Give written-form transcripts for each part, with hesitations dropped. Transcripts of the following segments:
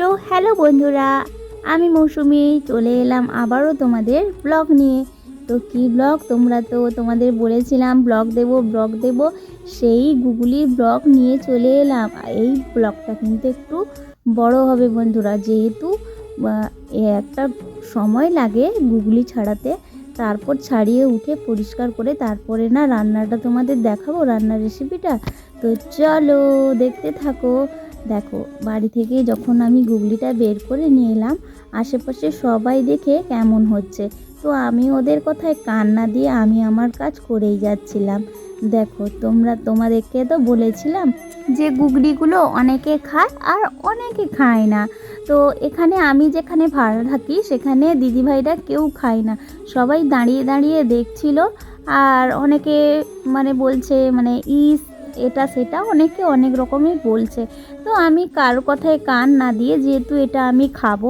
So hello বন্ধুরা, আমি মৌসুমি চলে এলাম আবারও তোমাদের ব্লগ নিয়ে। তো কি ব্লগ, তোমরা তো তোমাদের বলেছিলাম ব্লগ দেব, সেই গুগলি ব্লগ নিয়ে চলে এলাম। এই ব্লগটা কিন্তু একটু বড় হবে বন্ধুরা, যেহেতু একটা সময় লাগে গুগলি ছাড়াতে। তারপর ছাড়িয়ে উঠে পরিষ্কার করে তারপরে না রান্নাটা তোমাদের দেখাবো, রান্নার রেসিপিটা। তো চলো দেখতে থাকো। দেখো, বাড়ি থেকে যখন আমি গুগলিটা বের করে নিয়ে এলাম, আশেপাশে সবাই দেখে কেমন হচ্ছে, তো আমি ওদের কথায় কান না দিয়ে আমি আমার কাজ করেই যাচ্ছিলাম। দেখো, তোমাদেরকে তো বলেছিলাম যে গুগলিগুলো অনেকে খায় আর অনেকে খায় না। তো এখানে আমি যেখানে ভাড়া থাকি সেখানে দিদিভাইরা কেউ খায় না, সবাই দাঁড়িয়ে দাঁড়িয়ে দেখছিল। আর অনেকে বলছে এটা সেটা অনেকে অনেক রকমই বলছে। তো আমি কারো কথায় কান না দিয়ে, যেহেতু এটা আমি খাবো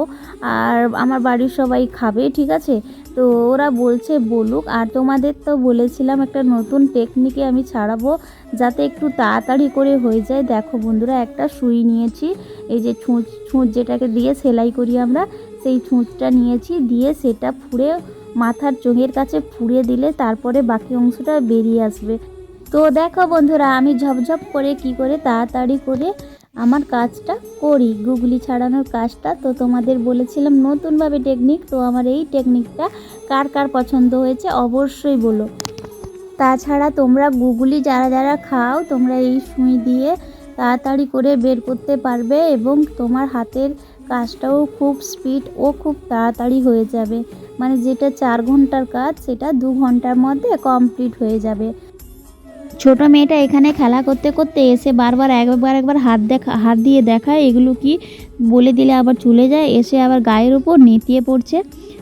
আর আমার বাড়ির সবাই খাবে, ঠিক আছে, তো ওরা বলছে বলুক। আর তোমাদের তো বলেছিলাম একটা নতুন টেকনিকে আমি ছাড়াবো যাতে একটু তাড়াতাড়ি করে হয়ে যায়। দেখো বন্ধুরা, একটা সুই নিয়েছি, এই যে ছুঁচ যেটাকে দিয়ে সেলাই করি আমরা, সেই ছুঁচটা নিয়েছি, দিয়ে সেটা ফুঁড়ে মাথার চোখের কাছে ফুঁড়ে দিলে তারপরে বাকি অংশটা বেরিয়ে আসবে। তো দেখো বন্ধুরা, আমি ঝপঝপ করে কি করে তাড়াতাড়ি করে আমার কাজটা করি, গুগলি ছাড়ানোর কাজটা। তো তোমাদের বলেছিলাম নতুনভাবে টেকনিক, তো আমার এই টেকনিকটা কার কার পছন্দ হয়েছে অবশ্যই বলো। তাছাড়া তোমরা গুগলি যারা যারা খাও, তোমরা এই সুই দিয়ে তাড়াতাড়ি করে বের করতে পারবে এবং তোমার হাতের কাজটাও খুব স্পিড ও খুব তাড়াতাড়ি হয়ে যাবে। যেটা 4 ঘন্টার কাজ সেটা 2 ঘন্টার মধ্যে কমপ্লিট হয়ে যাবে। ছোট মেয়েটা এখানে খেলা করতে করতে এসে বারবার একবার হাত দিয়ে দেখায় এগুলো কি, বলে দিলে আবার চলে যায়, এসে আবার গায়ের উপর নেতিয়ে পড়ছে।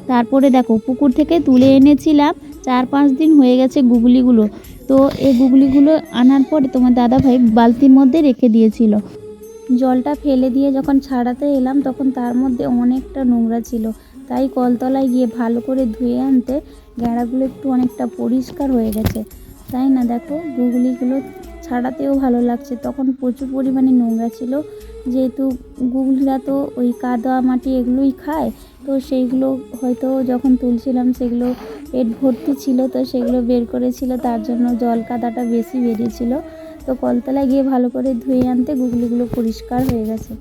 তারপরে দেখো, পুকুর থেকে তুলে এনেছিলাম, 4-5 দিন হয়ে গেছে গুগলিগুলো। তো এই গুগলিগুলো আনার পরে তোমার দাদাভাই বালতির মধ্যে রেখে দিয়েছিল। জলটা ফেলে দিয়ে যখন ছাড়াতে এলাম তখন তার মধ্যে অনেকটা নোংরা ছিল, তাই কলতলায় গিয়ে ভালো করে ধুয়ে আনতে গ্যাঁড়াগুলো একটু অনেকটা পরিষ্কার হয়ে গেছে। তাই না, দেখো গুগলিগুলো ছাড়াতেও ভালো লাগছে, তখন প্রচুর পরিমাণে নোংরা ছিল। যেহেতু গুগলিরা তো ওই কাদা মাটি এগুলোই খায়, তো সেইগুলো হয়তো যখন তুলছিলাম সেগুলো পেট ভর্তি ছিল, তো সেগুলো বের করেছিল, তার জন্য জল কাদাটা বেশি বেরিয়েছিল। তো কলতলায় গিয়ে ভালো করে ধুয়ে আনতে গুগলিগুলো পরিষ্কার হয়ে গেছে।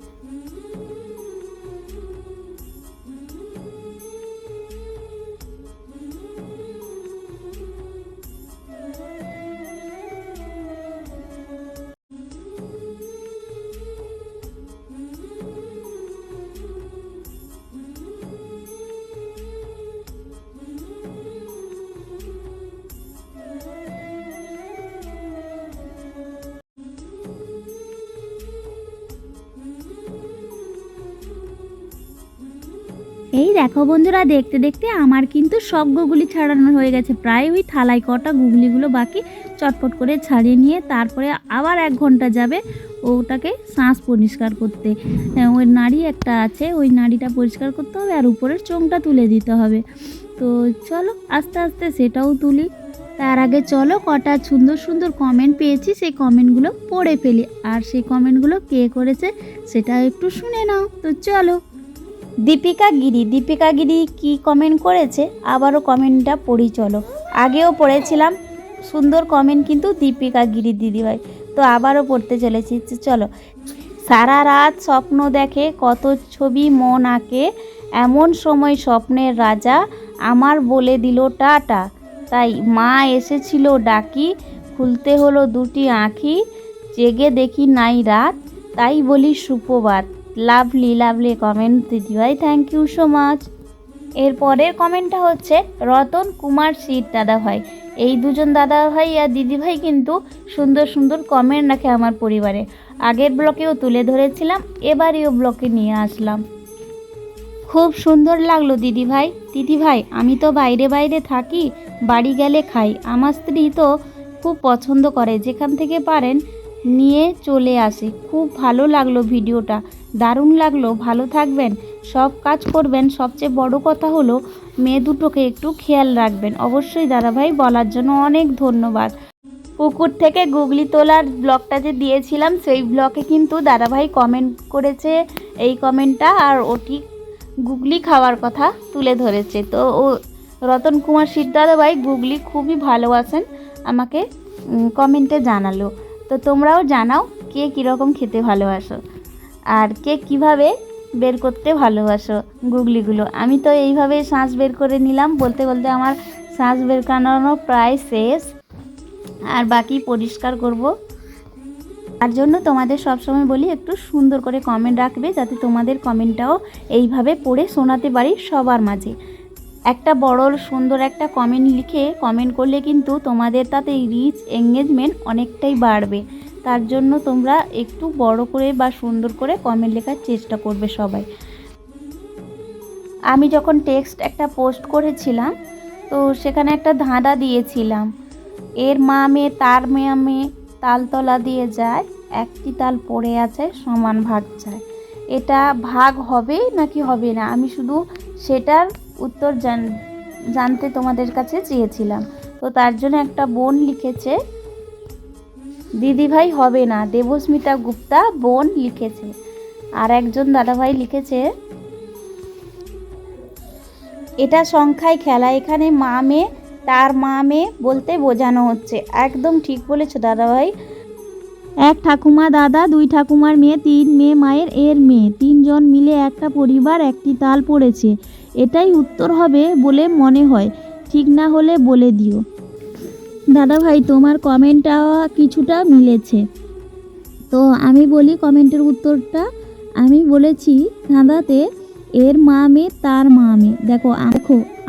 এই দেখো বন্ধুরা, দেখতে দেখতে আমার কিন্তু সব গুগলি ছাড়ানো হয়ে গেছে, প্রায় ওই থালায় কটা গুগলিগুলো বাকি। চটপট করে ছাড়িয়ে নিয়ে তারপরে আবার 1 ঘন্টা যাবে ওটাকে শ্বাস পরিষ্কার করতে। ওই নাড়ি একটা আছে, ওই নাড়িটা পরিষ্কার করতে হবে আর উপরের চোঙটা তুলে দিতে হবে। তো চলো আস্তে আস্তে সেটাও তুলি। তার আগে চলো কটা সুন্দর সুন্দর কমেন্ট পেয়েছি, সেই কমেন্টগুলো পড়ে ফেলি, আর সেই কমেন্টগুলো কে করেছে সেটা একটু শুনে নাও। তো চলো। দীপিকা গিরি কি কমেন্ট করেছে, আবারও কমেন্টটা পড়ি চলো। আগেও পড়েছিলাম সুন্দর কমেন্ট কিন্তু দীপিকা গিরি দিদিভাই, তো আবারও পড়তে চলেছি, চলো। সারা রাত স্বপ্ন দেখে, কত ছবি মন আঁকে, এমন সময় স্বপ্নের রাজা আমার বলে দিল টাটা। তাই মা এসেছিল ডাকি, খুলতে হলো দুটি আঁখি, জেগে দেখি নাই রাত, তাই বলি সুপ্রভাত। লাভলি কমেন্ট দিদিভাই, থ্যাংক ইউ সো মাচ। এর পরের কমেন্টটা হচ্ছে রতন কুমার সিট দাদাভাই। এই দুজন দাদাভাই আর দিদিভাই কিন্তু সুন্দর সুন্দর কমেন্ট রাখে আমার পরিবারে। আগের ব্লকেও তুলে ধরেছিলাম, এবারেও ব্লকে নিয়ে আসলাম। খুব সুন্দর লাগলো দিদিভাই, আমি তো বাইরে থাকি, বাড়ি গেলে খাই, আমার স্ত্রী তো খুব পছন্দ করে, যেখান থেকে পারেন নিয়ে চলে আসে। খুব ভালো লাগলো ভিডিওটা, দারুণ লাগলো, ভালো থাকবেন, সব কাজ করবেন, সবচেয়ে বড় কথা হলো মেয়ে দুটোকে একটু খেয়াল রাখবেন। অবশ্যই দাদাভাই, বলার জন্য অনেক ধন্যবাদ। পুকুর থেকে গুগলি তোলার ব্লগটা যে দিয়েছিলাম সেই ব্লগে কিন্তু দাদাভাই কমেন্ট করেছে এই কমেন্টটা, আর ওটি গুগলি খাওয়ার কথা তুলে ধরেছে। তো ও রতন কুমার সিট দাদাভাই গুগলি খুবই ভালোবাসেন, আমাকে কমেন্টে জানালো। তো তোমরাও জানাও কে কীরকম খেতে ভালোবাসো আর কে কিভাবে বের করতে ভালোবাসো গুগলিগুলো। আমি তো এইভাবে শ্বাস বের করে নিলাম, বলতে বলতে আমার শ্বাস বের করানো প্রায় শেষ, আর বাকি পরিষ্কার করব। তার জন্য তোমাদের সবসময় বলি একটু সুন্দর করে কমেন্ট রাখবে, যাতে তোমাদের কমেন্টটাও এইভাবে পড়ে শোনাতে পারি সবার মাঝে। একটা বড় সুন্দর একটা কমেন্ট লিখে কমেন্ট করলে কিন্তু তোমাদের তাতে রিচ এঙ্গেজমেন্ট অনেকটাই বাড়বে। তার জন্য তোমরা একটু বড় করে বা সুন্দর করে কমেন্ট লেখার চেষ্টা করবে সবাই। আমি যখন টেক্সট একটা পোস্ট করেছিলাম তো সেখানে একটা ধাঁধা দিয়েছিলাম, এর মা মেয়ে তার মেয়ে তালতলা দিয়ে যায়, একটি তাল পড়ে আছে সমান ভাগ চায়। এটা ভাগ হবে নাকি হবে না, আমি শুধু সেটার উত্তর জানতে তোমাদের কাছে চেয়েছিলাম। তো তার জন্য একটা বোন লিখেছে দিদিভাই হবে না, দেবস্মিতা গুপ্তা বোন লিখেছে। আর একজন দাদাভাই লিখেছে এটা সংখ্যায় খেলা, এখানে মা মেয়ে তার মা মেয়ে বলতে বোঝানো হচ্ছে। একদম ঠিক বলেছো দাদাভাই। এক ঠাকুমা দাদা, দুই ঠাকুমার মেয়ে, তিন মেয়ে মায়ের এর মেয়ে, তিনজন মিলে একটা পরিবার, একটি তাল পড়েছে। এটাই উত্তর হবে বলে মনে হয়, ঠিক না হলে বলে দিও। দাদাভাই তোমার কমেন্টটা কিছুটা মিলেছে, তো আমি বলি কমেন্টের উত্তরটা। আমি বলেছি ধাঁধাতে এর মা মেয়ে তার মা মেয়ে। দেখো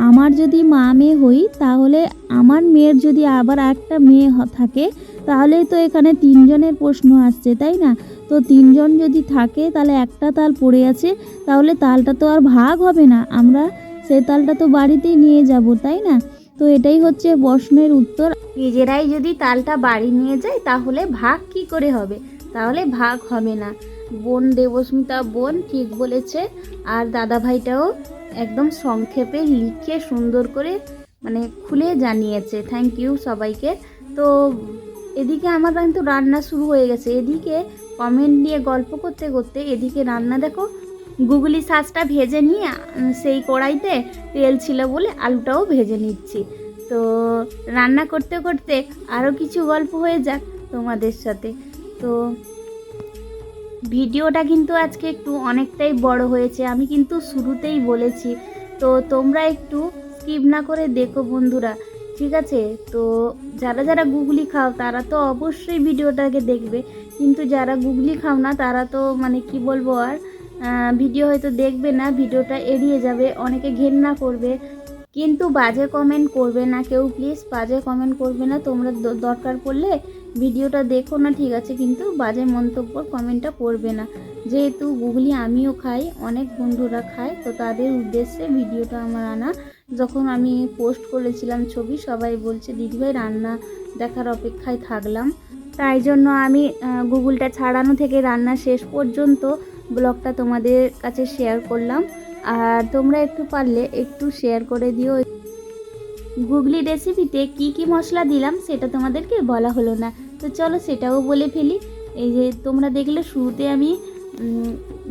আমার যদি মা মেয়ে হই তাহলে আমার মেয়ের যদি আবার একটা মেয়ে থাকে তাহলেই তো এখানে তিনজনের প্রশ্ন আসছে, তাই না? তো তিনজন যদি থাকে তাহলে একটা তাল পড়ে আছে, তাহলে তালটা তো আর ভাগ হবে না, আমরা সে তালটা তো বাড়িতেই নিয়ে যাব, তাই না? তো এটাই হচ্ছে প্রশ্নের উত্তর। নিজেরাই যদি তালটা বাড়ি নিয়ে যায় তাহলে ভাগ কি করে হবে, তাহলে ভাগ হবে না। বোন দেবস্মিতা বোন ঠিক বলেছে, আর দাদা ভাইটাও একদম সংক্ষেপে লিখে সুন্দর করে মানে খুলে জানিয়েছে। থ্যাংক ইউ সবাইকে। তো এদিকে আমার কিন্তু রান্না শুরু হয়ে গেছে, এদিকে কমেন্ট নিয়ে গল্প করতে করতে এদিকে রান্না দেখো। গুগলি শাকটা ভেজে নিয়ে সেই কড়াইতে তেল ছিল বলে আলুটাও ভেজে নিচ্ছি। তো রান্না করতে করতে আরও কিছু গল্প হয়ে যাক তোমাদের সাথে। তো ভিডিওটা কিন্তু আজকে একটু অনেকটাই বড় হয়েছে, আমি কিন্তু শুরুতেই বলেছি, তো তোমরা একটু স্কিপ না করে দেখো বন্ধুরা, ঠিক আছে? তো যারা যারা গুগলি খাও তারা তো অবশ্যই ভিডিওটাকে দেখবে, কিন্তু যারা গুগলি খাও না তারা তো মানে কি বলবো আর ভিডিও হয়তো দেখবে না, ভিডিওটা এড়িয়ে যাবে, অনেকে ঘেন্না করবে, কিন্তু বাজে কমেন্ট করবে না কেউ, প্লিজ বাজে কমেন্ট করবে না তোমরা। দরকার পড়লে ভিডিওটা দেখো না, ঠিক আছে, কিন্তু বাজে মন্তব্য কমেন্টটা করবে না। যেহেতু গুগলি আমিও খাই, অনেক বন্ধুরা খায়, তো তাদের উদ্দেশ্যে ভিডিওটা আমার আনা। যখন আমি পোস্ট করেছিলাম ছবি, সবাই বলছে দিদিভাই রান্না দেখার অপেক্ষায় থাকলাম, তাই জন্য আমি গুগলটা ছাড়ানো থেকে রান্না শেষ পর্যন্ত ব্লগটা তোমাদের কাছে শেয়ার করলাম। আর তোমরা একটু পারলে একটু শেয়ার করে দিও। গুগলি রেসিপিতে কি কি মশলা দিলাম সেটা তোমাদেরকে বলা হলো না, তো চলো সেটাও বলে ফেলি। এই যে তোমরা দেখলে শুরুতে আমি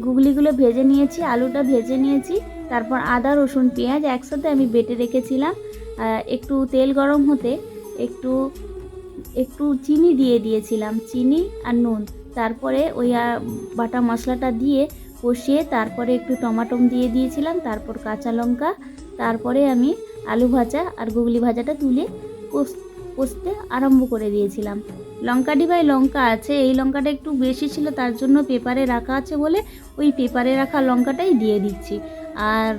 গুগলিগুলো ভেজে নিয়েছি, আলুটা ভেজে নিয়েছি, তারপর আদা রসুন পেঁয়াজ একসাথে আমি বেটে রেখেছিলাম। একটু তেল গরম হতে একটু একটু চিনি দিয়ে দিয়েছিলাম, চিনি আর নুন, তারপরে ওই বাটা মশলাটা দিয়ে কষিয়ে তারপরে একটু টমাটো দিয়ে দিয়েছিলাম, তারপর কাঁচা লঙ্কা, তারপরে আমি আলু ভাজা আর গুগলি ভাজাটা তুলে কষতে আরম্ভ করে দিয়েছিলাম। লঙ্কা ডিবায় লঙ্কা আছে, এই লঙ্কাটা একটু বেশি ছিল, তার জন্য পেপারে রাখা আছে বলে ওই পেপারে রাখা লঙ্কাটাই দিয়ে দিচ্ছি। আর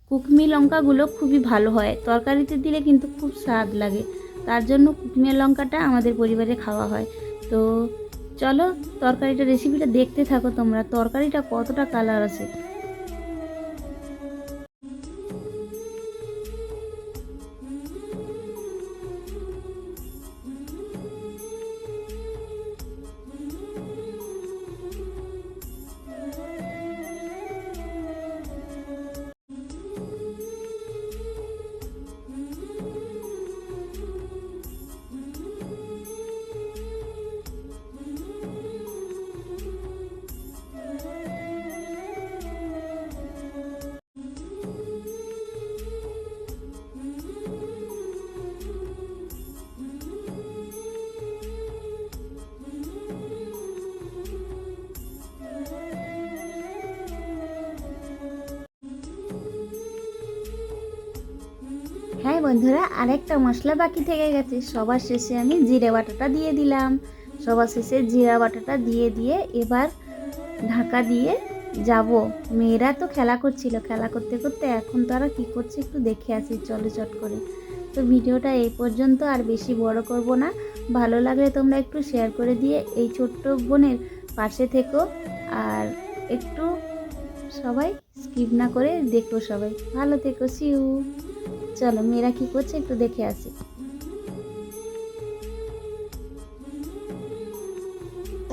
কুকমি লঙ্কাগুলো খুবই ভালো হয়, তরকারিতে দিলে কিন্তু খুব স্বাদ লাগে, তার জন্য কুকমি লঙ্কাটা আমাদের পরিবারে খাওয়া হয়। তো চলো তরকারিটা রেসিপিটা দেখতে থাকো তোমরা, তরকারিটা কতটা কালার আছে। হ্যাঁ বন্ধুরা, আরেকটা মশলা বাকি থেকে গেছে। সবার শেষে আমি জিরে বাটাটা দিয়ে দিলাম। সবার শেষে জিরা বাটাটা দিয়ে এবার ঢাকা দিয়ে যাব। মেয়েরা তো খেলা করছিল, খেলা করতে করতে এখন তারা কি করছে একটু দেখে আসি, চলো চট করে। তো ভিডিওটা এই পর্যন্ত, আর বেশি বড় করব না। ভালো লাগলে তোমরা একটু শেয়ার করে দিয়ে এই ছোট্ট বোনের পাশে থেকো, আর একটু সবাই স্কিপ না করে দেখো। সবাই ভালো থেকো, সিউ। চলো মেয়েরা কি করছে একটু দেখে আসি।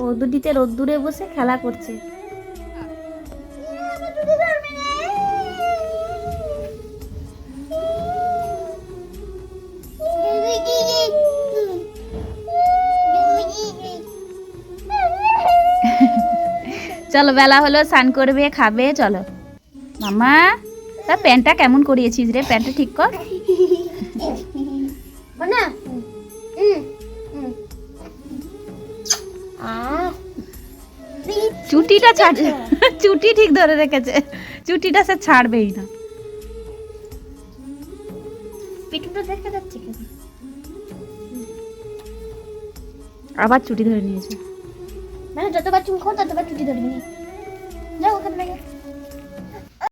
ও দুটিতে রোদ্দুরে বসে খেলা করছে। চলো বেলা হলো, স্নান করবে, খাবে, চলো। মামা তা প্যান্টটা কেমন করিয়েছিস রে? প্যান্টটা ঠিক কর না। চুটিটা ছাড়, চুটি ঠিক ধরে রেখেছে, চুটিটা সে ছাড়বেই না। পিঠটা দেখা যাচ্ছে কেন? আবার চুটি ধরে নিয়েছে। মানে যতবার চুল খাও ততবার চুটি ধরবি।